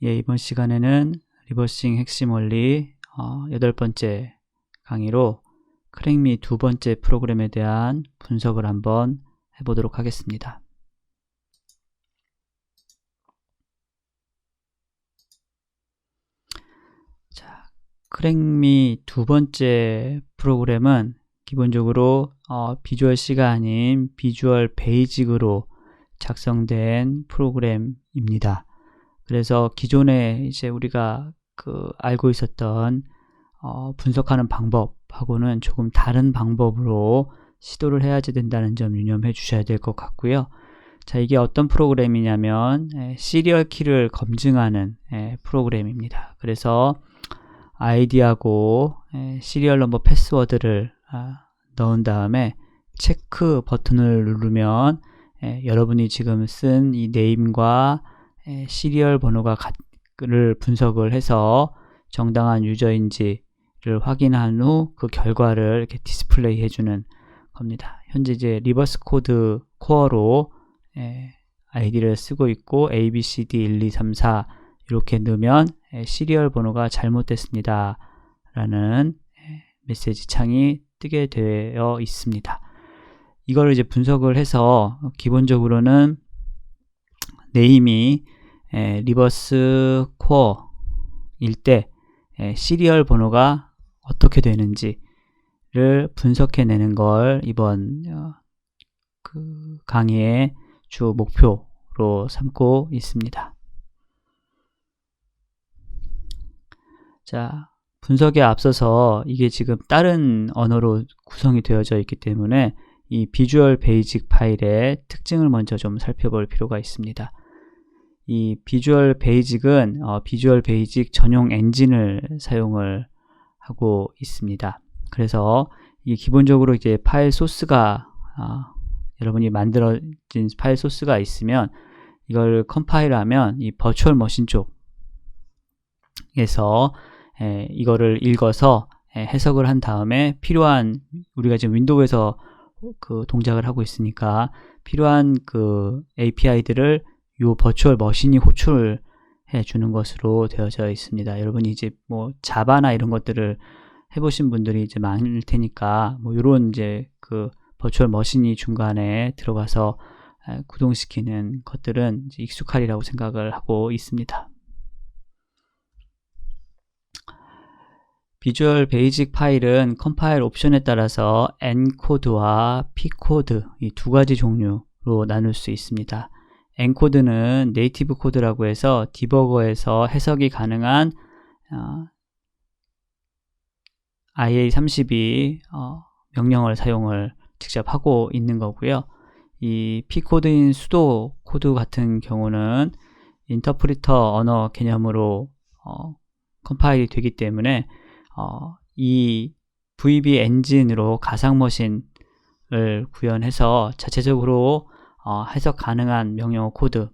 이번 시간에는 리버싱 핵심 원리 8번째 강의로 크랙미 두 번째 프로그램에 대한 분석을 한번 해보도록 하겠습니다. 자, 크랙미 두 번째 프로그램은 기본적으로 비주얼 C가 아닌 비주얼 베이직으로 작성된 프로그램입니다. 그래서 기존에 이제 우리가 알고 있었던 분석하는 방법하고는 조금 다른 방법으로 시도를 해야지 된다는 점 유념해 주셔야 될 것 같고요. 자, 이게 어떤 프로그램이냐면 시리얼 키를 검증하는 프로그램입니다. 그래서 아이디하고 시리얼 넘버 패스워드를 넣은 다음에 체크 버튼을 누르면 여러분이 지금 쓴 이 네임과 시리얼 번호가 를 분석을 해서 정당한 유저인지를 확인한 후 그 결과를 이렇게 디스플레이 해주는 겁니다. 현재 이제 리버스 코드 코어로 아이디를 쓰고 있고 ABCD1234 이렇게 넣으면 시리얼 번호가 잘못됐습니다 라는 메시지 창이 뜨게 되어 있습니다. 이걸 이제 분석을 해서 기본적으로는 네임이 리버스 코어일 때 시리얼 번호가 어떻게 되는지를 분석해내는 걸 이번 강의의 주 목표로 삼고 있습니다. 자, 분석에 앞서서 이게 지금 다른 언어로 구성이 되어져 있기 때문에 이 비주얼 베이직 파일의 특징을 먼저 좀 살펴볼 필요가 있습니다. 이 비주얼 베이직은 비주얼 베이직 전용 엔진을 사용을 하고 있습니다. 그래서 이 기본적으로 이제 파일 소스가 여러분이 만들어진 파일 소스가 있으면 이걸 컴파일하면 이 버추얼 머신 쪽에서 이거를 읽어서 해석을 한 다음에 필요한 우리가 지금 윈도우에서 동작을 하고 있으니까 필요한 API들을 요 버추얼 머신이 호출해 주는 것으로 되어져 있습니다. 여러분이 이제 뭐 자바나 이런 것들을 해보신 분들이 이제 많을 테니까 뭐 요런 이제 버추얼 머신이 중간에 들어가서 구동시키는 것들은 이제 익숙하리라고 생각을 하고 있습니다. 비주얼 베이직 파일은 컴파일 옵션에 따라서 N코드와 P코드 이 두 가지 종류로 나눌 수 있습니다. N코드는 네이티브 코드라고 해서 디버거에서 해석이 가능한 IA32 명령을 사용을 직접 하고 있는 거고요. 이 P코드인 수도 코드 같은 경우는 인터프리터 언어 개념으로 컴파일이 되기 때문에 이 VB 엔진으로 가상머신을 구현해서 자체적으로 해석 가능한 명령어 코드를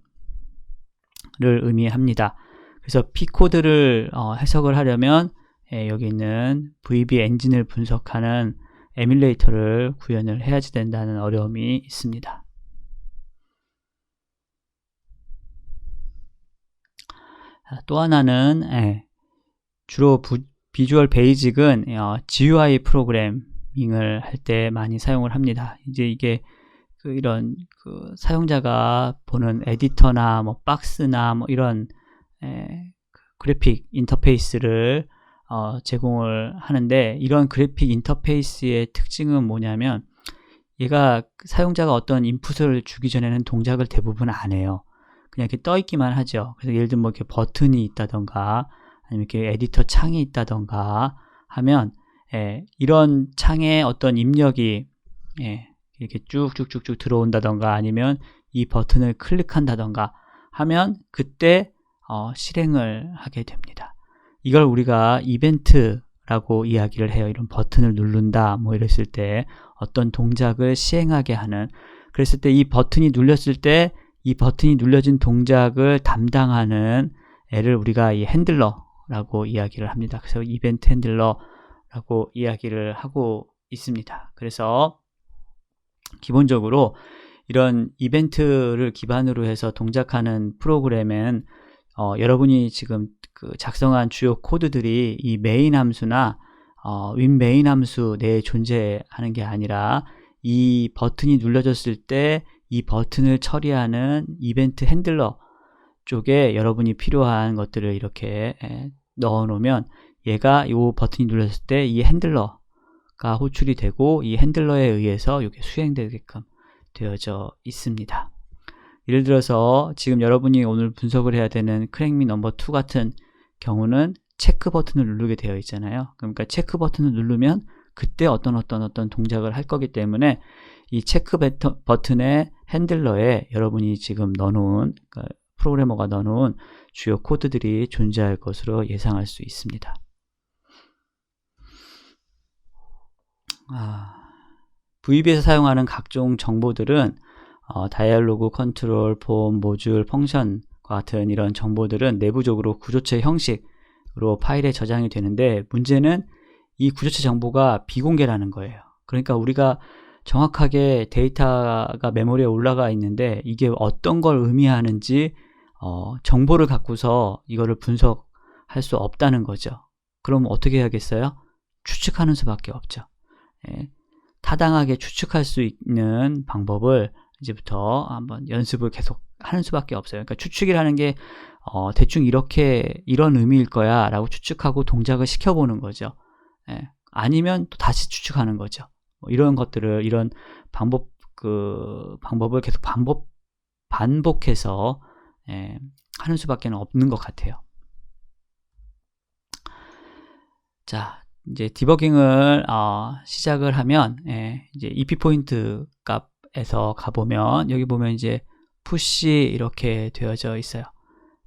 의미합니다. 그래서 P코드를 해석을 하려면 여기 있는 VB 엔진을 분석하는 에뮬레이터를 구현을 해야지 된다는 어려움이 있습니다. 또 하나는 주로 비주얼 베이직은 GUI 프로그래밍을 할 때 많이 사용을 합니다. 이제 이게 이런 사용자가 보는 에디터나 뭐 박스나 뭐 이런 그래픽 인터페이스를 제공을 하는데 이런 그래픽 인터페이스의 특징은 뭐냐면 얘가 사용자가 어떤 인풋을 주기 전에는 동작을 대부분 안 해요. 그냥 이렇게 떠 있기만 하죠. 그래서 예를 들면 뭐 이렇게 버튼이 있다던가 아니면 이렇게 에디터 창이 있다던가 하면 이런 창에 어떤 입력이 이렇게 쭉쭉쭉쭉 들어온다던가 아니면 이 버튼을 클릭한다던가 하면 그때 실행을 하게 됩니다. 이걸 우리가 이벤트라고 이야기를 해요. 이런 버튼을 누른다 뭐 이랬을 때 어떤 동작을 시행하게 하는, 그랬을 때 이 버튼이 눌렸을 때 이 버튼이 눌려진 동작을 담당하는 애를 우리가 이 핸들러라고 이야기를 합니다. 그래서 이벤트 핸들러라고 이야기를 하고 있습니다. 그래서 기본적으로 이런 이벤트를 기반으로 해서 동작하는 프로그램은 여러분이 지금 그 작성한 주요 코드들이 이 메인 함수나 윈 메인 함수 내에 존재하는 게 아니라 이 버튼이 눌러졌을 때 이 버튼을 처리하는 이벤트 핸들러 쪽에 여러분이 필요한 것들을 이렇게 넣어 놓으면 얘가 이 버튼이 눌렀을 때 이 핸들러가 호출이 되고 이 핸들러에 의해서 이게 수행되게끔 되어져 있습니다. 예를 들어서 지금 여러분이 오늘 분석을 해야 되는 크랙미 넘버 2 같은 경우는 체크 버튼을 누르게 되어 있잖아요. 그러니까 체크 버튼을 누르면 그때 어떤 동작을 할 거기 때문에 이 체크 버튼의 핸들러에 여러분이 지금 넣어놓은 그러니까 프로그래머가 넣어놓은 주요 코드들이 존재할 것으로 예상할 수 있습니다. VB에서 사용하는 각종 정보들은 다이얼로그, 컨트롤, 폼, 모듈, 펑션과 같은 이런 정보들은 내부적으로 구조체 형식으로 파일에 저장이 되는데 문제는 이 구조체 정보가 비공개라는 거예요. 그러니까 우리가 정확하게 데이터가 메모리에 올라가 있는데 이게 어떤 걸 의미하는지 정보를 갖고서 이거를 분석할 수 없다는 거죠. 그럼 어떻게 해야겠어요? 추측하는 수밖에 없죠. 타당하게 추측할 수 있는 방법을 이제부터 한번 연습을 계속 하는 수밖에 없어요. 그러니까 추측이라는 게 대충 이런 의미일 거야 라고 추측하고 동작을 시켜보는 거죠. 아니면 또 다시 추측하는 거죠. 이런 것들을 이런 방법을 계속 반복해서 하는 수밖에 없는 것 같아요. 자, 이제 디버깅을 시작을 하면 이제 EP 포인트 값에서 가보면 여기 보면 이제 푸시 이렇게 되어져 있어요.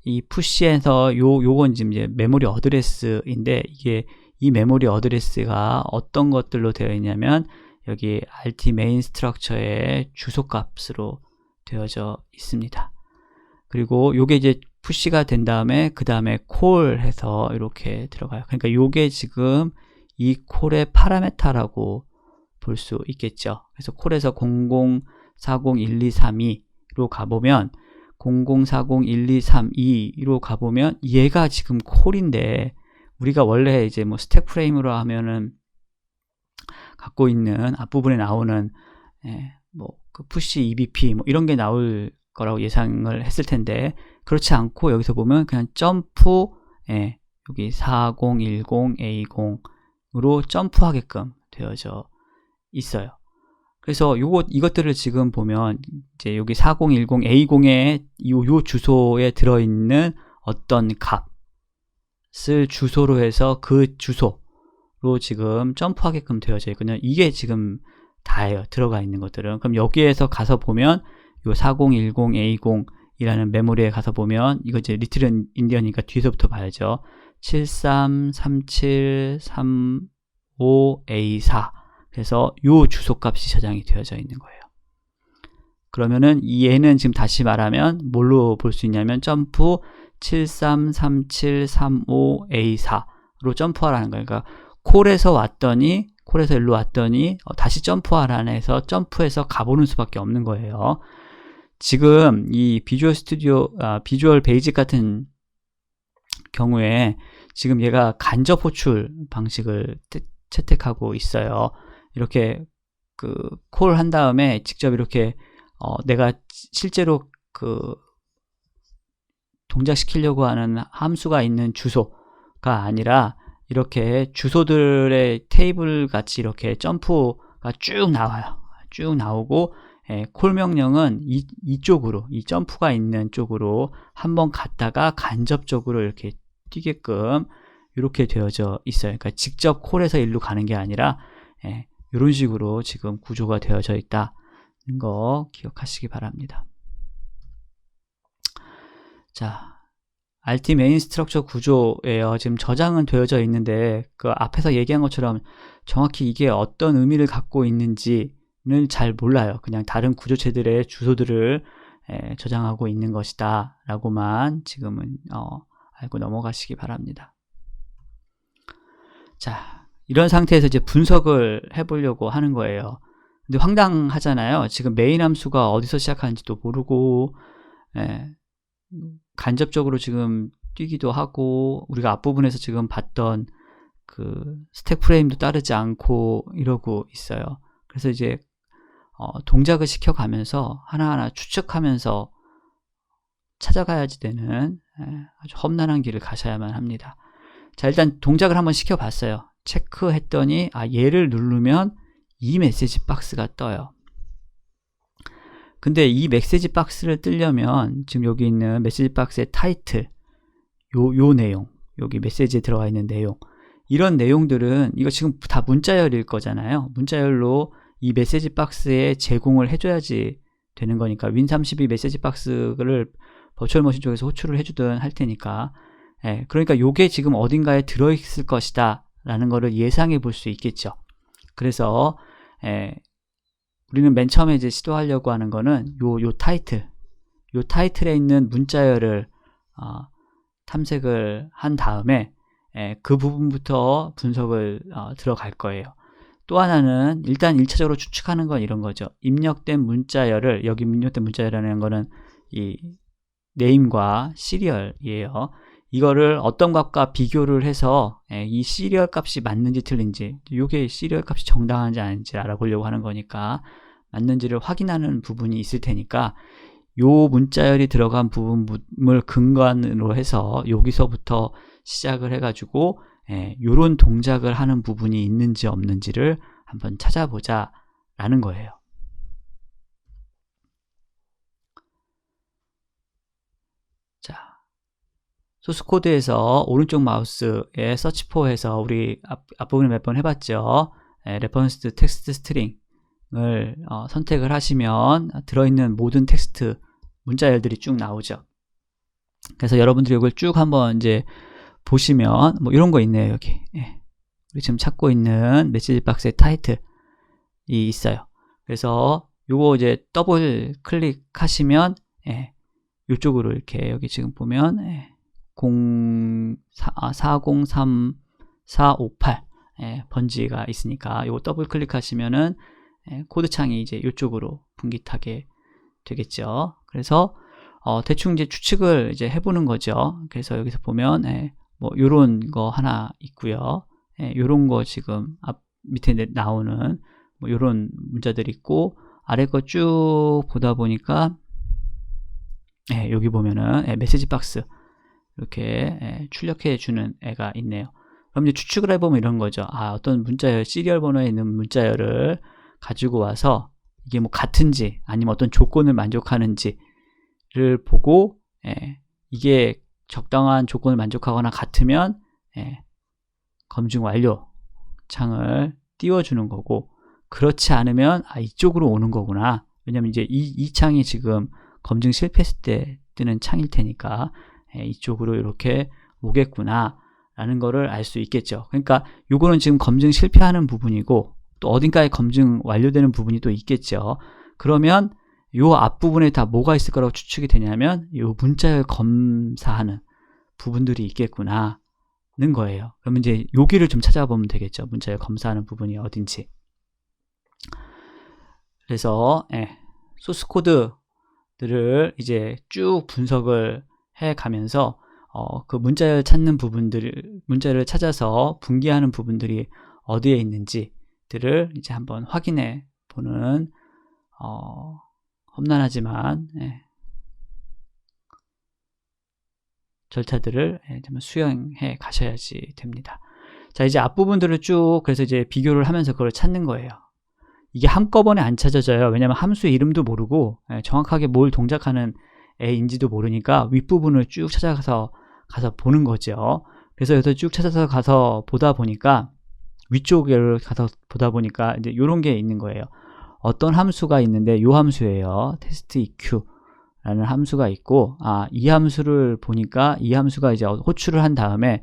이 푸시에서 요건 지금 이제 메모리 어드레스인데 이게 이 메모리 어드레스가 어떤 것들로 되어 있냐면 여기 RT 메인 스트럭처의 주소값으로 되어져 있습니다. 그리고 요게 이제 푸시가 된 다음에 그 다음에 콜 해서 이렇게 들어가요. 그러니까 요게 지금 이 콜의 파라메타라고 볼 수 있겠죠. 그래서 콜에서 00401232로 가보면 00401232로 가보면 얘가 지금 콜인데 우리가 원래 이제 뭐 스택 프레임으로 하면은 갖고 있는 앞부분에 나오는 뭐 그 푸시 EBP 뭐 이런 게 나올 거라고 예상을 했을 텐데 그렇지 않고 여기서 보면 그냥 점프 여기 4010A0으로 점프하게끔 되어져 있어요. 그래서 이것들을 지금 보면 이제 여기 4010A0의 요 주소에 들어있는 어떤 값을 주소로 해서 그 주소로 지금 점프하게끔 되어져 있거든요. 이게 지금 다예요. 들어가 있는 것들은. 그럼 여기에서 가서 보면 요 4010A0이라는 메모리에 가서 보면 이거 이제 리틀 인디언이니까 뒤에서부터 봐야죠. 733735A4 그래서 요 주소값이 저장이 되어져 있는 거예요. 그러면은 얘는 지금 다시 말하면 뭘로 볼 수 있냐면 점프 733735A4로 점프하라는 거예요. 그러니까 콜에서 일로 왔더니 다시 점프하라는 해서 점프해서 가보는 수밖에 없는 거예요. 지금 이 비주얼 스튜디오, 비주얼 베이직 같은 경우에 지금 얘가 간접 호출 방식을 채택하고 있어요. 이렇게 콜 한 다음에 직접 이렇게 내가 실제로 동작시키려고 하는 함수가 있는 주소가 아니라 이렇게 주소들의 테이블 같이 이렇게 점프가 쭉 나와요. 쭉 나오고 콜 명령은 이쪽으로 이 점프가 있는 쪽으로 한번 갔다가 간접적으로 이렇게 뛰게끔 이렇게 되어져 있어요. 그러니까 직접 콜에서 일로 가는 게 아니라 이런 식으로 지금 구조가 되어져 있다는 거 기억하시기 바랍니다. 자, RT 메인 스트럭처 구조예요. 지금 저장은 되어져 있는데 그 앞에서 얘기한 것처럼 정확히 이게 어떤 의미를 갖고 있는지는 잘 몰라요. 그냥 다른 구조체들의 주소들을 저장하고 있는 것이다 라고만 지금은 알고 넘어가시기 바랍니다. 자, 이런 상태에서 이제 분석을 해보려고 하는 거예요. 근데 황당하잖아요. 지금 메인 함수가 어디서 시작하는지도 모르고 간접적으로 지금 뛰기도 하고 우리가 앞부분에서 지금 봤던 그 스택 프레임도 따르지 않고 이러고 있어요. 그래서 이제 동작을 시켜가면서 하나하나 추측하면서 찾아가야지 되는 아주 험난한 길을 가셔야만 합니다. 자, 일단 동작을 한번 시켜봤어요. 체크했더니 얘를 누르면 이 메시지 박스가 떠요. 근데 이 메시지 박스를 뜨려면 지금 여기 있는 메시지 박스의 타이틀 요 내용, 여기 메시지에 들어가 있는 내용, 이런 내용들은 이거 지금 다 문자열일 거잖아요. 문자열로 이 메시지 박스에 제공을 해줘야지 되는 거니까 윈32 메시지 박스를 버추얼머신 쪽에서 호출을 해주든 할 테니까, 그러니까 요게 지금 어딘가에 들어있을 것이다 라는 거를 예상해 볼 수 있겠죠. 그래서 우리는 맨 처음에 이제 시도하려고 하는 거는 요 타이틀에 있는 문자열을 탐색을 한 다음에 그 부분부터 분석을 들어갈 거예요. 또 하나는 일단 1차적으로 추측하는 건 이런 거죠. 입력된 문자열을, 여기 입력된 문자열이라는 거는 이 네임과 시리얼이에요. 이거를 어떤 값과 비교를 해서 이 시리얼 값이 맞는지 틀린지, 이게 시리얼 값이 정당한지 아닌지 알아보려고 하는 거니까 맞는지를 확인하는 부분이 있을 테니까 요 문자열이 들어간 부분을 근간으로 해서 여기서부터 시작을 해가지고 요런 동작을 하는 부분이 있는지 없는지를 한번 찾아보자 라는 거예요. 자, 소스코드에서 오른쪽 마우스에 서치포에서 우리 앞부분에 몇 번 해봤죠. 레퍼런스 텍스트 스트링을 선택을 하시면 들어있는 모든 텍스트 문자열들이 쭉 나오죠. 그래서 여러분들이 이걸 쭉 한번 이제 보시면 뭐 이런 거 있네요. 여기 우리 지금 찾고 있는 메시지 박스의 타이틀이 있어요. 그래서 요거 이제 더블 클릭하시면 이쪽으로 이렇게 여기 지금 보면 403458 번지가 있으니까 요거 더블 클릭하시면은 코드 창이 이제 이쪽으로 분깃하게 되겠죠. 그래서 대충 이제 추측을 이제 해보는 거죠. 그래서 여기서 보면 뭐 요런 거 하나 있고요. 요런 거 지금 밑에 나오는 뭐 요런 문자들이 있고, 아래 거 쭉 보다 보니까 여기 보면은 메시지 박스 이렇게 출력해 주는 애가 있네요. 그럼 이제 추측을 해보면 이런 거죠. 어떤 문자열, 시리얼 번호에 있는 문자열을 가지고 와서 이게 뭐 같은지 아니면 어떤 조건을 만족하는지를 보고 이게 적당한 조건을 만족하거나 같으면 검증 완료 창을 띄워주는 거고, 그렇지 않으면 이쪽으로 오는 거구나. 왜냐면 이제 이 창이 지금 검증 실패했을 때 뜨는 창일 테니까 이쪽으로 이렇게 오겠구나 라는 거를 알 수 있겠죠. 그러니까 요거는 지금 검증 실패하는 부분이고 또 어딘가에 검증 완료되는 부분이 또 있겠죠. 그러면 요 앞부분에 다 뭐가 있을 거라고 추측이 되냐면 요 문자열 검사하는 부분들이 있겠구나는 거예요. 그러면 이제 여기를 좀 찾아보면 되겠죠. 문자열 검사하는 부분이 어딘지. 그래서 소스 코드들을 이제 쭉 분석을 해 가면서 그 문자열 찾는 문자를 찾아서 분기하는 부분들이 어디에 있는지들을 이제 한번 확인해 보는 험난하지만 절차들을 수행해 가셔야지 됩니다. 자, 이제 앞부분들을 쭉 그래서 이제 비교를 하면서 그걸 찾는 거예요. 이게 한꺼번에 안 찾아져요. 왜냐면 함수 이름도 모르고 정확하게 뭘 동작하는 애인지도 모르니까 윗부분을 쭉 찾아가서 보는 거죠. 그래서 여기서 쭉 찾아서 가서 보다 보니까 위쪽을 가서 보다 보니까 이제 이런 게 있는 거예요. 어떤 함수가 있는데 요 함수예요. test eq라는 함수가 있고, 이 함수를 보니까 이 함수가 이제 호출을 한 다음에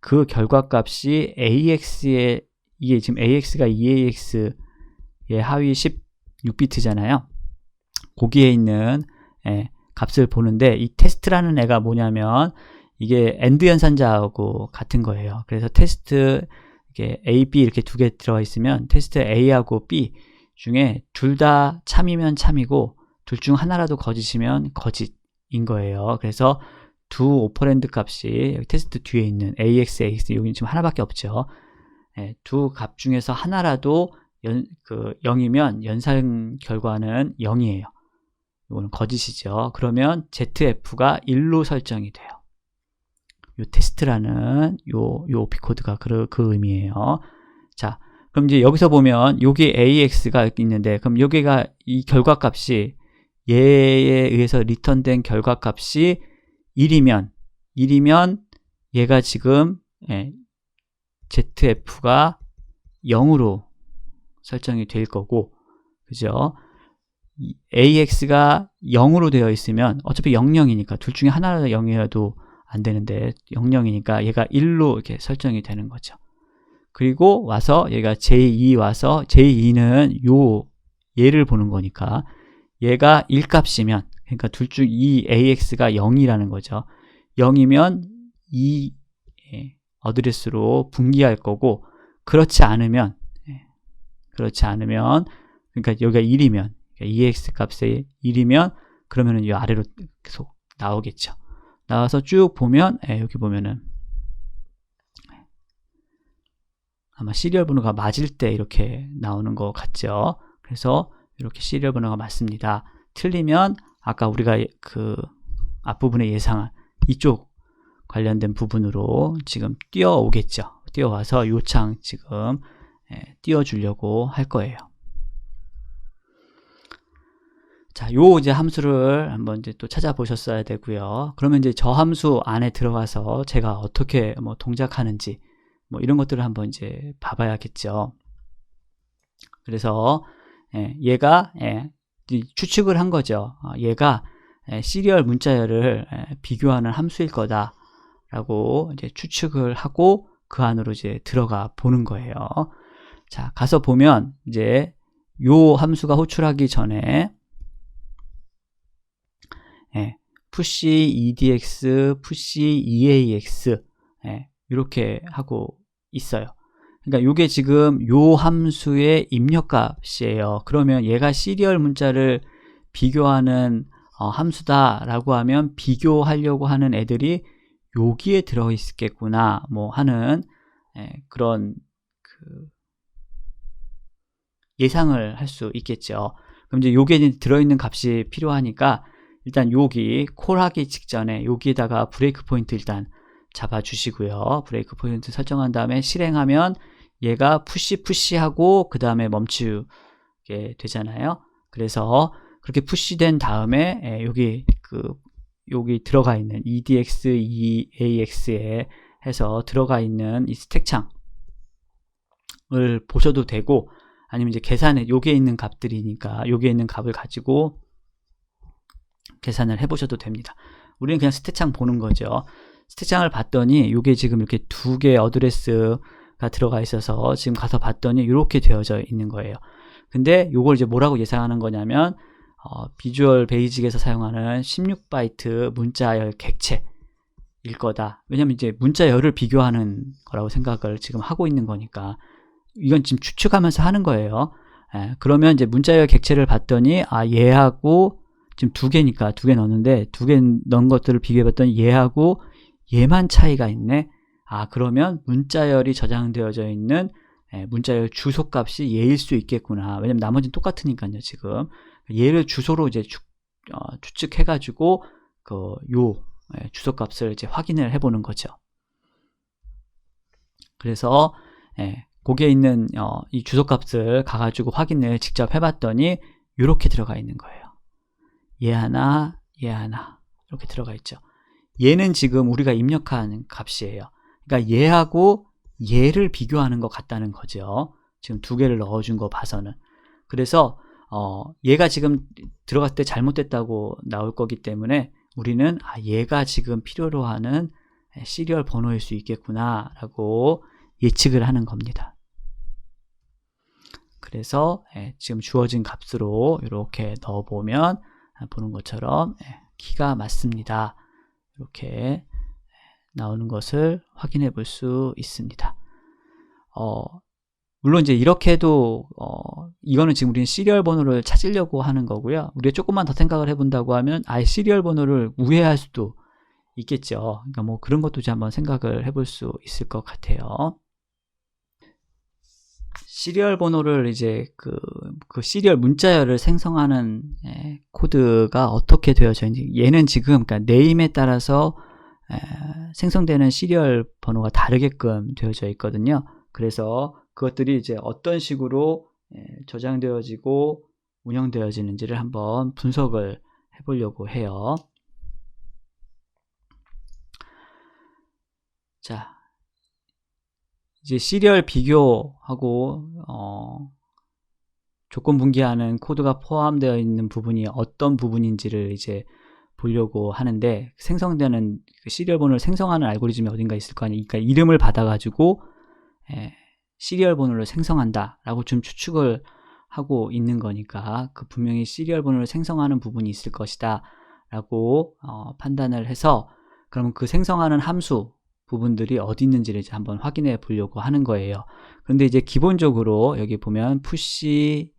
그 결과값이 AX에, 이게 지금 AX가 EAX의 하위 16비트잖아요. 거기에 있는 값을 보는데, 이 테스트라는 애가 뭐냐면 이게 AND 연산자하고 같은 거예요. 그래서 테스트 이게 A, B 이렇게 두 개 들어가 있으면 테스트 A하고 B 중에 둘 다 참이면 참이고 둘 중 하나라도 거짓이면 거짓, 인 거예요. 그래서 두 오퍼랜드 값이 여기 테스트 뒤에 있는 AX, AX 여기 지금 하나밖에 없죠. 두 값 중에서 하나라도 0이면 연산 결과는 0이에요. 이거는 거짓이죠. 그러면 ZF가 1로 설정이 돼요. 요 테스트라는 요 오피코드가 그 의미예요. 자, 그럼 이제 여기서 보면 여기 AX가 있는데, 그럼 여기가 이 결과값이 얘에 의해서 리턴된 결과값이 1이면 얘가 지금 ZF가 0으로 설정이 될 거고, 그죠? AX가 0으로 되어 있으면 어차피 00이니까 둘 중에 하나라도 0이라도 안 되는데 00이니까 얘가 1로 이렇게 설정이 되는 거죠. 그리고 와서 얘가 J2 와서 J2는 얘를 보는 거니까 얘가 1값이면, 그러니까 둘 중 이 AX가 0이라는 거죠. 0이면 이 어드레스로 분기할 거고, 그렇지 않으면 그러니까 여기가 1이면 EX 값이 1이면 그러면은 이 아래로 계속 나오겠죠. 나와서 쭉 보면 여기 보면은 아마 시리얼 번호가 맞을 때 이렇게 나오는 것 같죠. 그래서 이렇게 시리얼 번호가 맞습니다. 틀리면 아까 우리가 그 앞부분에 예상한 이쪽 관련된 부분으로 지금 뛰어오겠죠. 뛰어와서 요 창 지금 띄워주려고 할 거예요. 자, 요 이제 함수를 한번 이제 또 찾아보셨어야 되고요. 그러면 이제 저 함수 안에 들어가서 제가 어떻게 뭐 동작하는지 뭐 이런 것들을 한번 이제 봐봐야겠죠. 그래서 얘가 추측을 한 거죠. 얘가 시리얼 문자열을 비교하는 함수일 거다라고 이제 추측을 하고 그 안으로 이제 들어가 보는 거예요. 자, 가서 보면 이제 요 함수가 호출하기 전에 push edx, push eax 이렇게 하고 있어요. 그러니까 요게 지금 요 함수의 입력값이에요. 그러면 얘가 시리얼 문자를 비교하는 함수다라고 하면 비교하려고 하는 애들이 여기에 들어있겠구나 뭐 하는 그런 예상을 할 수 있겠죠. 그럼 이제 요게 들어있는 값이 필요하니까 일단 여기 콜하기 직전에 여기에다가 브레이크 포인트 일단 잡아 주시고요. 브레이크 포인트 설정한 다음에 실행하면 얘가 푸시하고 그 다음에 멈추게 되잖아요. 그래서 그렇게 푸시된 다음에 여기 들어가 있는 EDX, EAX에 해서 들어가 있는 이 스택 창을 보셔도 되고, 아니면 이제 계산에 여기에 있는 값들이니까 여기에 있는 값을 가지고 계산을 해보셔도 됩니다. 우리는 그냥 스택창 보는 거죠. 스택창을 봤더니 이게 지금 이렇게 두 개의 어드레스가 들어가 있어서 지금 가서 봤더니 이렇게 되어져 있는 거예요. 근데 이걸 이제 뭐라고 예상하는 거냐면 비주얼 베이직에서 사용하는 16바이트 문자열 객체일 거다. 왜냐면 이제 문자열을 비교하는 거라고 생각을 지금 하고 있는 거니까 이건 지금 추측하면서 하는 거예요. 그러면 이제 문자열 객체를 봤더니 얘하고 지금 두 개니까 두 개 넣었는데 두 개 넣은 것들을 비교해 봤더니 얘하고 얘만 차이가 있네. 그러면 문자열이 저장되어져 있는 문자열 주소값이 얘일 수 있겠구나. 왜냐면 나머지는 똑같으니까요. 지금 얘를 주소로 이제 추측해 가지고 요 주소값을 이제 확인을 해 보는 거죠. 그래서 거기에 있는 이 주소값을 가가지고 확인을 직접 해봤더니 이렇게 들어가 있는 거예요. 얘 하나, 얘 하나 이렇게 들어가 있죠. 얘는 지금 우리가 입력한 값이에요. 그러니까 얘하고 얘를 비교하는 것 같다는 거죠. 지금 두 개를 넣어준 거 봐서는. 그래서 얘가 지금 들어갔을 때 잘못됐다고 나올 거기 때문에 우리는 얘가 지금 필요로 하는 시리얼 번호일 수 있겠구나 라고 예측을 하는 겁니다. 그래서 지금 주어진 값으로 이렇게 넣어보면 보는 것처럼 키가 맞습니다. 이렇게 나오는 것을 확인해 볼 수 있습니다. 물론 이제 이렇게도 이거는 지금 우리는 시리얼 번호를 찾으려고 하는 거고요. 우리가 조금만 더 생각을 해본다고 하면 아예 시리얼 번호를 우회할 수도 있겠죠. 그러니까 뭐 그런 것도 이제 한번 생각을 해볼 수 있을 것 같아요. 시리얼 번호를 이제 그 시리얼 문자열을 생성하는 코드가 어떻게 되어져 있는지, 얘는 지금 그러니까 네임에 따라서 생성되는 시리얼 번호가 다르게끔 되어져 있거든요. 그래서 그것들이 이제 어떤 식으로 저장되어지고 운영되어지는지를 한번 분석을 해보려고 해요. 자, 이제 시리얼 비교하고 조건 분기하는 코드가 포함되어 있는 부분이 어떤 부분인지를 이제 보려고 하는데, 생성되는 시리얼 번호를 생성하는 알고리즘이 어딘가 있을 거 아니에요. 그러니까 이름을 받아가지고 시리얼 번호를 생성한다 라고 좀 추측을 하고 있는 거니까 분명히 시리얼 번호를 생성하는 부분이 있을 것이다 라고 판단을 해서, 그러면 그 생성하는 함수 부분들이 어디 있는지를 이제 한번 확인해 보려고 하는 거예요. 그런데 이제 기본적으로 여기 보면 push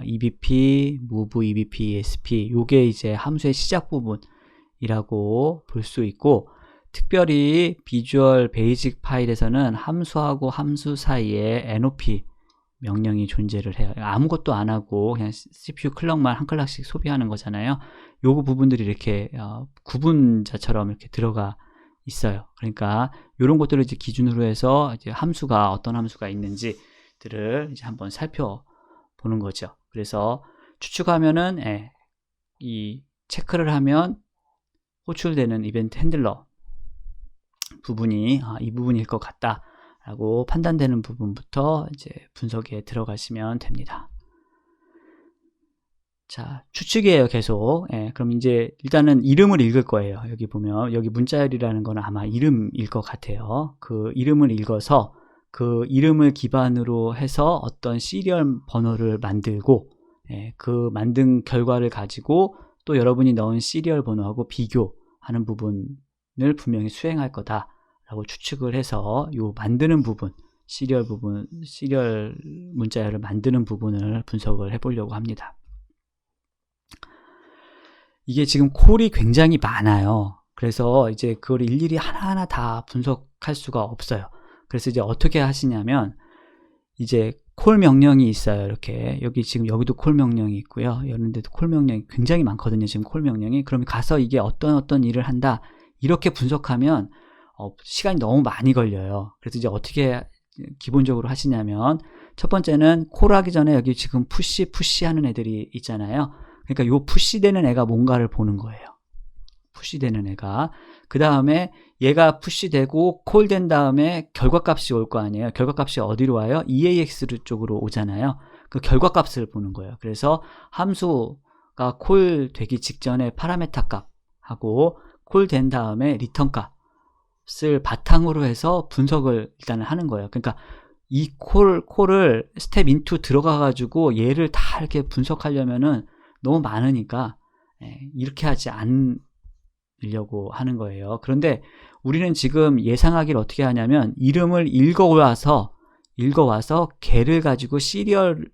EBP, move EBP, ESP, 요게 이제 함수의 시작 부분이라고 볼 수 있고, 특별히 비주얼 베이직 파일에서는 함수하고 함수 사이에 NOP 명령이 존재를 해요. 아무것도 안 하고 그냥 CPU 클럭만 한 클럭씩 소비하는 거잖아요. 요거 부분들이 이렇게 구분자처럼 이렇게 들어가 있어요. 그러니까 이런 것들을 이제 기준으로 해서 이제 함수가 어떤 함수가 있는지들을 이제 한번 살펴보는 거죠. 그래서 추측하면은 이 체크를 하면 호출되는 이벤트 핸들러 부분이 이 부분일 것 같다 라고 판단되는 부분부터 이제 분석에 들어가시면 됩니다. 자, 추측이에요, 계속. 그럼 이제 일단은 이름을 읽을 거예요. 여기 보면 여기 문자열이라는 건 아마 이름일 것 같아요. 그 이름을 읽어서 그 이름을 기반으로 해서 어떤 시리얼 번호를 만들고, 그 만든 결과를 가지고 또 여러분이 넣은 시리얼 번호하고 비교하는 부분을 분명히 수행할 거다라고 추측을 해서 요 만드는 부분, 시리얼 문자열을 만드는 부분을 분석을 해보려고 합니다. 이게 지금 콜이 굉장히 많아요. 그래서 이제 그걸 일일이 하나하나 다 분석할 수가 없어요. 그래서 이제 어떻게 하시냐면, 이제 콜 명령이 있어요. 이렇게 여기도 콜 명령이 있고요. 이런 데도 콜 명령이 굉장히 많거든요. 지금 콜 명령이. 그럼 가서 이게 어떤 일을 한다, 이렇게 분석하면 시간이 너무 많이 걸려요. 그래서 이제 어떻게 기본적으로 하시냐면, 첫 번째는 콜 하기 전에 여기 지금 푸시 하는 애들이 있잖아요. 그러니까 요 푸시되는 애가 뭔가를 보는 거예요. 푸시되는 애가. 그 다음에 얘가 푸시되고 콜된 다음에 결과값이 올 거 아니에요. 결과값이 어디로 와요? EAX 쪽으로 오잖아요. 그 결과값을 보는 거예요. 그래서 함수가 콜 되기 직전에 파라메타 값하고 콜된 다음에 리턴 값을 바탕으로 해서 분석을 일단은 하는 거예요. 그러니까 이 콜을 스텝 인투 들어가가지고 얘를 다 이렇게 분석하려면은 너무 많으니까 이렇게 하지 않으려고 하는 거예요. 그런데 우리는 지금 예상하기를 어떻게 하냐면, 이름을 읽어와서 걔를 가지고 시리얼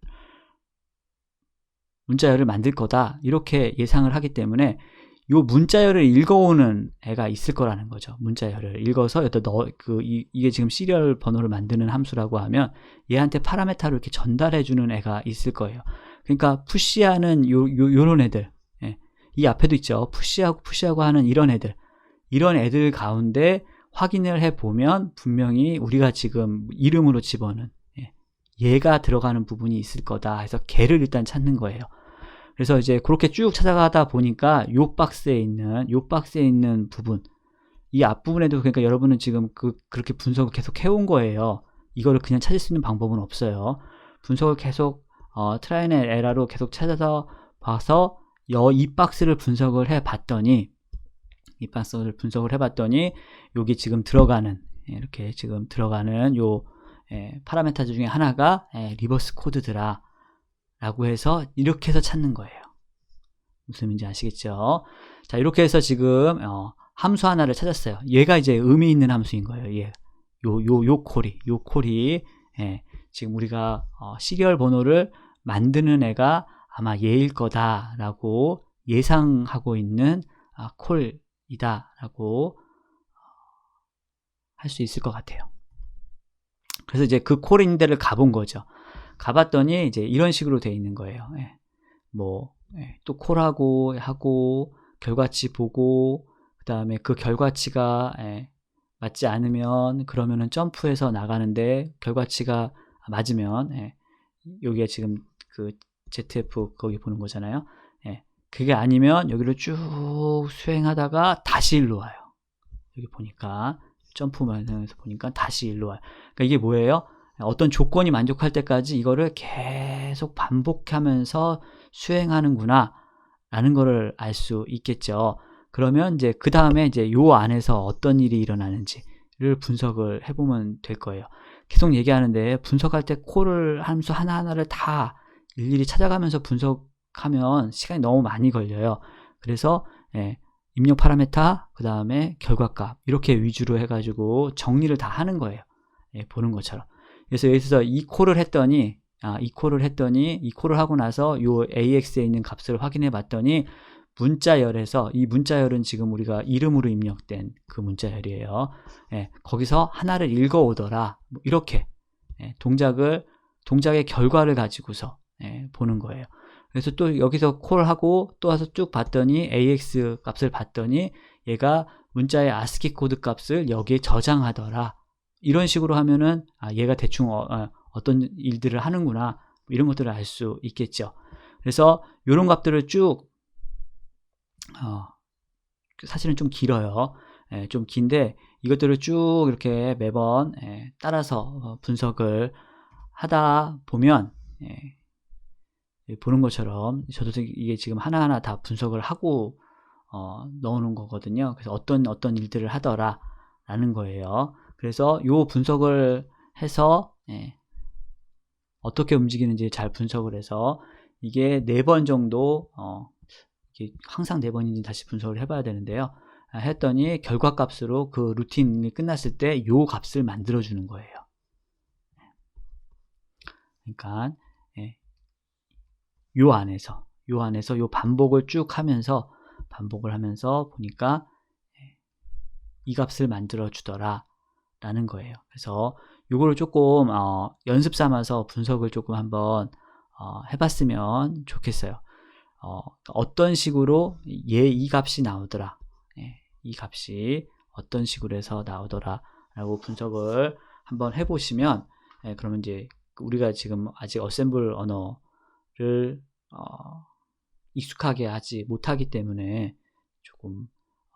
문자열을 만들 거다, 이렇게 예상을 하기 때문에 요 문자열을 읽어오는 애가 있을 거라는 거죠. 문자열을 읽어서 이게 지금 시리얼 번호를 만드는 함수라고 하면 얘한테 파라메타를 이렇게 전달해주는 애가 있을 거예요. 그러니까 푸시하는 요런 애들, 이 앞에도 있죠. 푸시하고 하는 이런 애들 가운데 확인을 해보면 분명히 우리가 지금 이름으로 집어넣은 얘가 들어가는 부분이 있을 거다 해서 걔를 일단 찾는 거예요. 그래서 이제 그렇게 쭉 찾아가다 보니까 요 박스에 있는 부분, 이 앞부분에도, 그러니까 여러분은 지금 그렇게 분석을 계속 해온 거예요. 이거를 그냥 찾을 수 있는 방법은 없어요. 분석을 계속 트라이 앤 에러로 계속 찾아서 봐서 이 박스를 분석을 해봤더니 여기 지금 이렇게 지금 들어가는 요 파라메타 중에 하나가 리버스 코드더라 라고 해서 이렇게 해서 찾는 거예요. 무슨 의미인지 아시겠죠? 자, 이렇게 해서 지금 함수 하나를 찾았어요. 얘가 이제 의미 있는 함수인 거예요. 요 콜이 지금 우리가 시리얼 번호를 만드는 애가 아마 얘일 거다라고 예상하고 있는 콜이다라고 할 수 있을 것 같아요. 그래서 이제 그 콜인 데를 가본 거죠. 가봤더니 이제 이런 식으로 돼 있는 거예요. 또 콜하고 하고 결과치 보고 그 다음에 그 결과치가 맞지 않으면 그러면은 점프해서 나가는데 결과치가 맞으면 여기에 지금 그 ZF 거기 보는 거잖아요. 그게 아니면 여기를 쭉 수행하다가 다시 일로 와요. 여기 보니까 점프하면서 보니까 다시 일로 와요. 그러니까 이게 뭐예요? 어떤 조건이 만족할 때까지 이거를 계속 반복하면서 수행하는구나 라는 거를 알 수 있겠죠. 그러면 이제 그 다음에 이제 요 안에서 어떤 일이 일어나는지를 분석을 해보면 될 거예요. 계속 얘기하는데 분석할 때 콜을 함수 하나하나를 다 일일이 찾아가면서 분석하면 시간이 너무 많이 걸려요. 그래서 입력 파라메타, 그 다음에 결과값 이렇게 위주로 해가지고 정리를 다 하는 거예요. 보는 것처럼. 그래서 여기서 이 콜을 했더니 이 콜을 하고 나서 요 AX에 있는 값을 확인해 봤더니 문자열에서, 이 문자열은 지금 우리가 이름으로 입력된 그 문자열이에요. 거기서 하나를 읽어 오더라. 이렇게 동작의 결과를 가지고서 보는 거예요. 그래서 또 여기서 콜하고 또 와서 쭉 봤더니 AX 값을 봤더니 얘가 문자의 ASCII 코드 값을 여기에 저장하더라. 이런 식으로 하면은 얘가 대충 어떤 일들을 하는구나, 이런 것들을 알 수 있겠죠. 그래서 이런 값들을 쭉 사실은 좀 길어요. 좀 긴데 이것들을 쭉 이렇게 매번 따라서 분석을 하다 보면 보는 것처럼 저도 이게 지금 하나하나 다 분석을 하고 넣어놓은 거거든요. 그래서 어떤 일들을 하더라 라는 거예요. 그래서 요 분석을 해서 어떻게 움직이는지 잘 분석을 해서 이게 4번 정도 이게 항상 4번인지 다시 분석을 해봐야 되는데요. 했더니 결과값으로 그 루틴이 끝났을 때 요 값을 만들어 주는 거예요. 그러니까 요 안에서 요 반복을 쭉 하면서 보니까 이 값을 만들어 주더라 라는 거예요. 그래서 요거를 조금 연습 삼아서 분석을 조금 한번 해봤으면 좋겠어요. 어떤 식으로 이 값이 나오더라, 이 값이 어떤 식으로 해서 나오더라 라고 분석을 한번 해보시면 그러면 이제 우리가 지금 아직 어셈블 언어를 익숙하게 하지 못하기 때문에 조금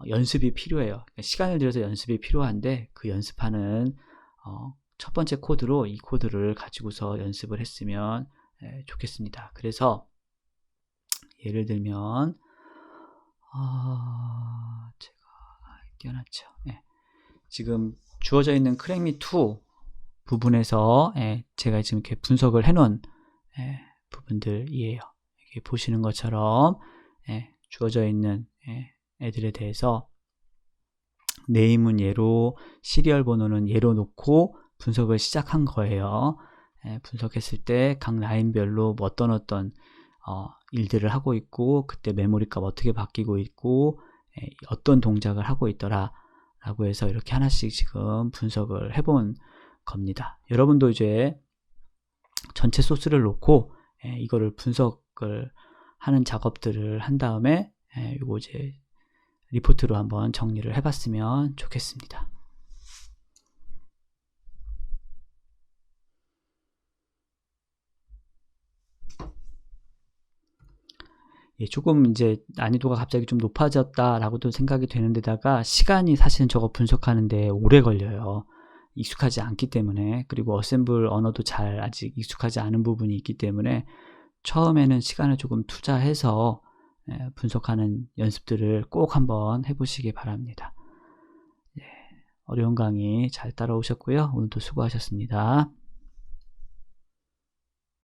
연습이 필요해요. 그러니까 시간을 들여서 연습이 필요한데 그 연습하는 첫 번째 코드로 이 코드를 가지고서 연습을 했으면 좋겠습니다. 그래서 예를 들면 제가 띄워놨죠. 지금 주어져 있는 크랙미2 부분에서 제가 지금 이렇게 분석을 해놓은 부분들이에요. 여기 보시는 것처럼 주어져 있는 애들에 대해서 네임은 얘로, 시리얼 번호는 얘로 놓고 분석을 시작한 거예요. 분석했을 때 각 라인별로 어떤 일들을 하고 있고 그때 메모리 값 어떻게 바뀌고 있고 어떤 동작을 하고 있더라 라고 해서 이렇게 하나씩 지금 분석을 해본 겁니다. 여러분도 이제 전체 소스를 놓고 이거를 분석을 하는 작업들을 한 다음에 요거 이제 리포트로 한번 정리를 해봤으면 좋겠습니다. 조금 이제 난이도가 갑자기 좀 높아졌다라고도 생각이 되는 데다가 시간이 사실은 저거 분석하는데 오래 걸려요. 익숙하지 않기 때문에. 그리고 어셈블 언어도 잘 아직 익숙하지 않은 부분이 있기 때문에 처음에는 시간을 조금 투자해서 분석하는 연습들을 꼭 한번 해보시기 바랍니다. 어려운 강의 잘 따라오셨고요. 오늘도 수고하셨습니다.